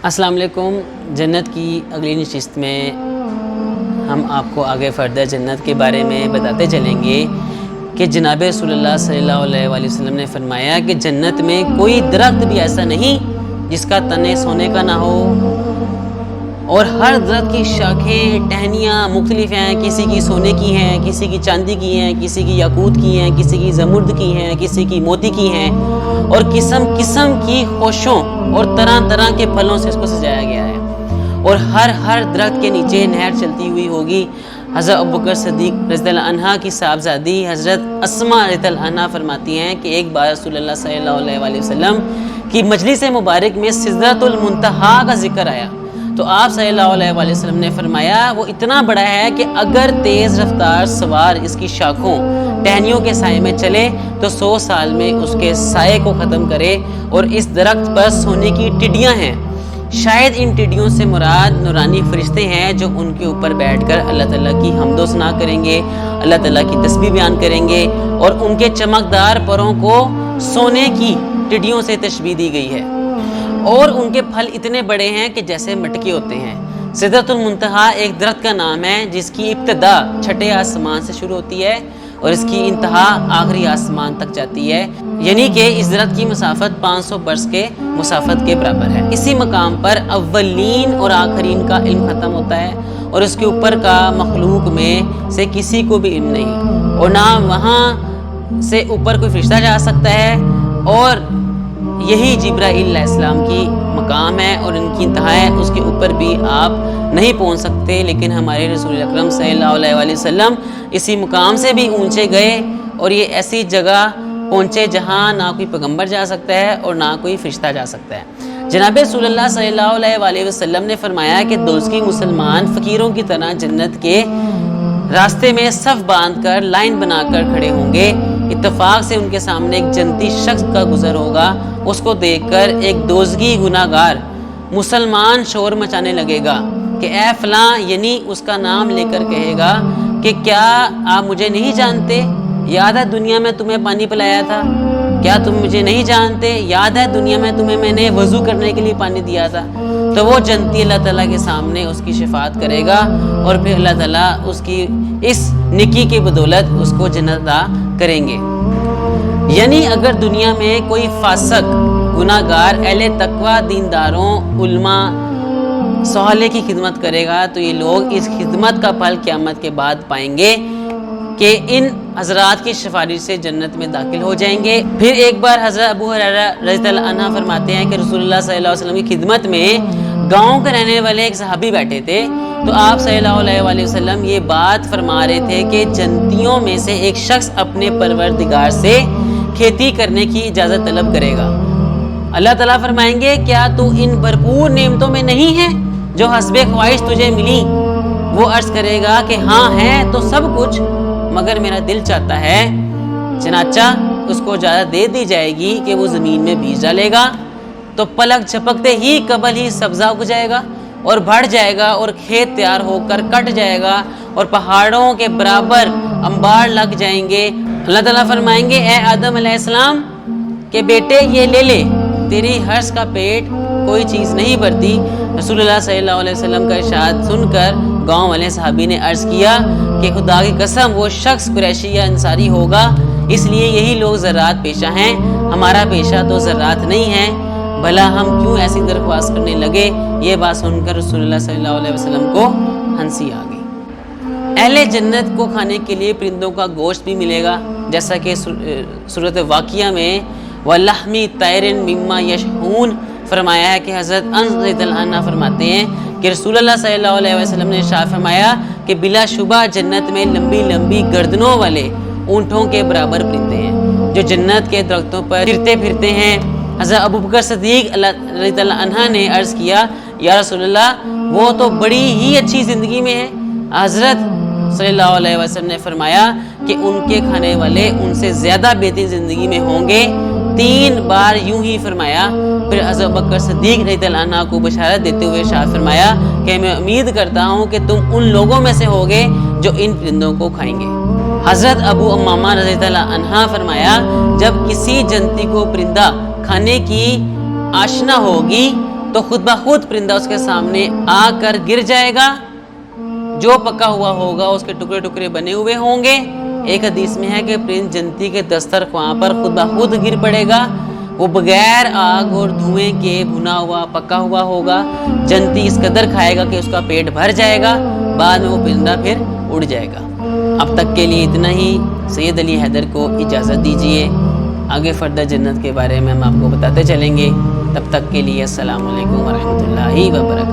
السلام علیکم۔ جنت کی اگلی نشست میں ہم آپ کو آگے فردر جنت کے بارے میں بتاتے چلیں گے کہ جناب رسول اللہ صلی اللہ علیہ وآلہ وسلم نے فرمایا کہ جنت میں کوئی درخت بھی ایسا نہیں جس کا تنے سونے کا نہ ہو، اور ہر درخت کی شاخیں ٹہنیاں مختلف ہیں، کسی کی سونے کی ہیں، کسی کی چاندی کی ہیں، کسی کی یاقوت کی ہیں، کسی کی زمرد کی ہیں، کسی کی موتی کی ہیں، اور قسم قسم کی خوشوں اور طرح طرح کے پھلوں سے اس کو سجایا گیا ہے، اور ہر درخت کے نیچے نہر چلتی ہوئی ہوگی۔ حضرت ابوبکر صدیق رضی اللہ عنہ کی صاحبزادی حضرت اسماء رضی اللہ عنہ فرماتی ہیں کہ ایک بار رسول اللہ صلی اللہ علیہ وآلہ وسلم کی مجلس مبارک میں سدرۃ المنتہا کا ذکر آیا، تو آپ صلی اللہ علیہ وآلہ وسلم نے فرمایا وہ اتنا بڑا ہے کہ اگر تیز رفتار سوار اس کی شاخوں ٹہنیوں کے سائے میں چلے تو 100 سال میں اس کے سائے کو ختم کرے، اور اس درخت پر سونے کی ٹڈیاں ہیں، شاید ان ٹڈیوں سے مراد نورانی فرشتے ہیں جو ان کے اوپر بیٹھ کر اللہ تعالیٰ کی حمد و ثنا کریں گے، اللہ تعالیٰ کی تسبیح بیان کریں گے، اور ان کے چمکدار پروں کو سونے کی ٹڈیوں سے تشبیہ دی گئی ہے، اور ان کے پھل اتنے بڑے ہیں کہ جیسے مٹکے ہوتے ہیں۔ سدرۃ المنتہا ایک درخت کا نام ہے جس کی ابتدا چھٹے آسمان سے شروع ہوتی ہے اور اس کی انتہا آخری آسمان تک جاتی ہے، یعنی کہ اس درخت کی مسافت 500 برس کے مسافت کے برابر ہے۔ اسی مقام پر اولین اور آخرین کا علم ختم ہوتا ہے، اور اس کے اوپر کا مخلوق میں سے کسی کو بھی علم نہیں، اور نہ وہاں سے اوپر کوئی فرشتہ جا سکتا ہے، اور یہی جبرائیل علیہ السلام کی مقام ہے اور ان کی انتہا ہے، اس کے اوپر بھی آپ نہیں پہنچ سکتے، لیکن ہمارے رسول اکرم صلی اللہ علیہ وآلہ وسلم اسی مقام سے بھی اونچے گئے، اور یہ ایسی جگہ پہنچے جہاں نہ کوئی پیغمبر جا سکتا ہے اور نہ کوئی فرشتہ جا سکتا ہے۔ جناب رسول اللہ صلی اللہ علیہ وآلہ وسلم نے فرمایا کہ دوزخی مسلمان فقیروں کی طرح جنت کے راستے میں صف باندھ کر لائن بنا کر کھڑے ہوں گے، اتفاق سے ان کے سامنے ایک جنتی شخص کا گزر ہوگا، اس کو دیکھ کر ایک دوزخی گناہ گار مسلمان شور مچانے لگے گا کہ اے فلاں، یعنی اس کا نام لے کر کہے گا کہ کیا آپ مجھے نہیں جانتے؟ یاد ہے دنیا میں تمہیں پانی پلایا تھا؟ کیا تم مجھے نہیں جانتے؟ یاد ہے دنیا میں تمہیں میں نے وضو کرنے کے لیے پانی دیا تھا؟ تو وہ جنتی اللہ تعالیٰ کے سامنے اس کی شفاعت کرے گا، اور پھر اللہ تعالیٰ اس کی اس نکی کی بدولت اس کو جنت عطا کریں گے۔ یعنی اگر دنیا میں کوئی فاسق گناہ گار اہل تقوی دینداروں علماء صالح کی خدمت کرے گا تو یہ لوگ اس خدمت کا پھل قیامت کے بعد پائیں گے کہ ان حضرات کی سفارش سے جنت میں داخل ہو جائیں گے۔ پھر ایک بار حضرت ابو ہریرہ رضی اللہ عنہ فرماتے ہیں کہ رسول اللہ صلی اللہ علیہ وسلم کی خدمت میں گاؤں کے رہنے والے ایک صحابی بیٹھے تھے، تو آپ صلی اللہ علیہ وآلہ وسلم یہ بات فرما رہے تھے کہ جنتیوں میں سے ایک شخص اپنے پروردگار سے کھیتی کرنے کی اجازت طلب کرے گا۔ اللہ تعالیٰ فرمائیں گے کیا تو ان بھرپور نعمتوں میں نہیں ہے جو حسب خواہش تجھے ملی؟ وہ عرض کرے گا کہ ہاں ہے تو سب کچھ، مگر میرا دل چاہتا ہے، چنانچہ اس کو اجازت دے دی جائے گی کہ وہ زمین میں بیج ڈالے گا، تو پلک جھپکتے ہی قبل ہی سبزہ اگ جائے گا اور بڑھ جائے گا، اور کھیت تیار ہو کر کٹ جائے گا، اور پہاڑوں کے برابر انبار لگ جائیں گے۔ اللہ تعالیٰ فرمائیں گے اے آدم علیہ السلام کہ بیٹے یہ لے لے، تیری حرص کا پیٹ کوئی چیز نہیں بھرتی۔ رسول اللہ صلی اللہ علیہ وسلم کا ارشاد سن کر گاؤں والے صحابی نے عرض کیا کہ خدا کی قسم وہ شخص قریشی یا انصاری ہوگا، اس لیے یہی لوگ زراعت پیشہ ہیں، ہمارا پیشہ تو زراعت نہیں ہے، بھلا ہم کیوں ایسی درخواست کرنے لگے؟ یہ بات سن کر رسول اللہ صلی اللہ علیہ وسلم کو ہنسی آ گئی۔ اہل جنت کو کھانے کے لیے پرندوں کا گوشت بھی ملے گا، جیسا کہ سورۃ واقعہ میں وَلَحْمِ طَيْرٍ مِّمَّا يَشْتَهُونَ فرمایا ہے کہ حضرت انس رضی اللہ عنہ فرماتے ہیں کہ رسول اللہ صلی اللہ علیہ وسلم نے ارشاد فرمایا کہ بلا شبہ جنت میں لمبی لمبی گردنوں والے اونٹوں کے برابر پرندے ہیں جو جنت کے درختوں پر چرتے پھرتے ہیں۔ حضرت ابوبکر صدیق رضی اللہ عنہ نے عرض کیا یا رسول اللہ وہ تو بڑی ہی اچھی زندگی میں ہے۔ حضرت صلی اللہ علیہ وسلم نے فرمایا کہ ان کے کھانے والے ان سے زیادہ بہترین زندگی میں ہوں گے۔ 3 بار یوں ہی فرمایا، پھر حضرت ابوبکر صدیق رضی اللہ عنہ کو بشارت دیتے ہوئے ارشاد فرمایا کہ میں امید کرتا ہوں کہ تم ان لوگوں میں سے ہوگے جو ان پرندوں کو کھائیں گے۔ حضرت ابو امامہ رضی اللہ عنہ فرمایا جب کسی جنتی کو پرندہ کھانے کی آشنا ہوگی تو خود بخود پرندہ اس کے سامنے آ کر گر جائے گا، جو پکا ہوا ہوگا اس کے ٹکڑے ٹکڑے بنے ہوئے ہوں گے۔ ایک حدیث میں ہے کہ پرند جنتی کے دسترخوان پر خود بخود گر پڑے گا، وہ بغیر آگ اور دھوئیں کے بھنا ہوا پکا ہوا ہوگا، جنتی اس قدر کھائے گا کہ اس کا پیٹ بھر جائے گا، بعد میں وہ پرندہ پھر اڑ جائے گا۔ اب تک کے لیے اتنا ہی۔ سید علی حیدر کو اجازت دیجیے، آگے فردہ جنت کے بارے میں ہم آپ کو بتاتے چلیں گے۔ تب تک کے لیے السلام علیکم ورحمۃ اللہ وبرکاتہ۔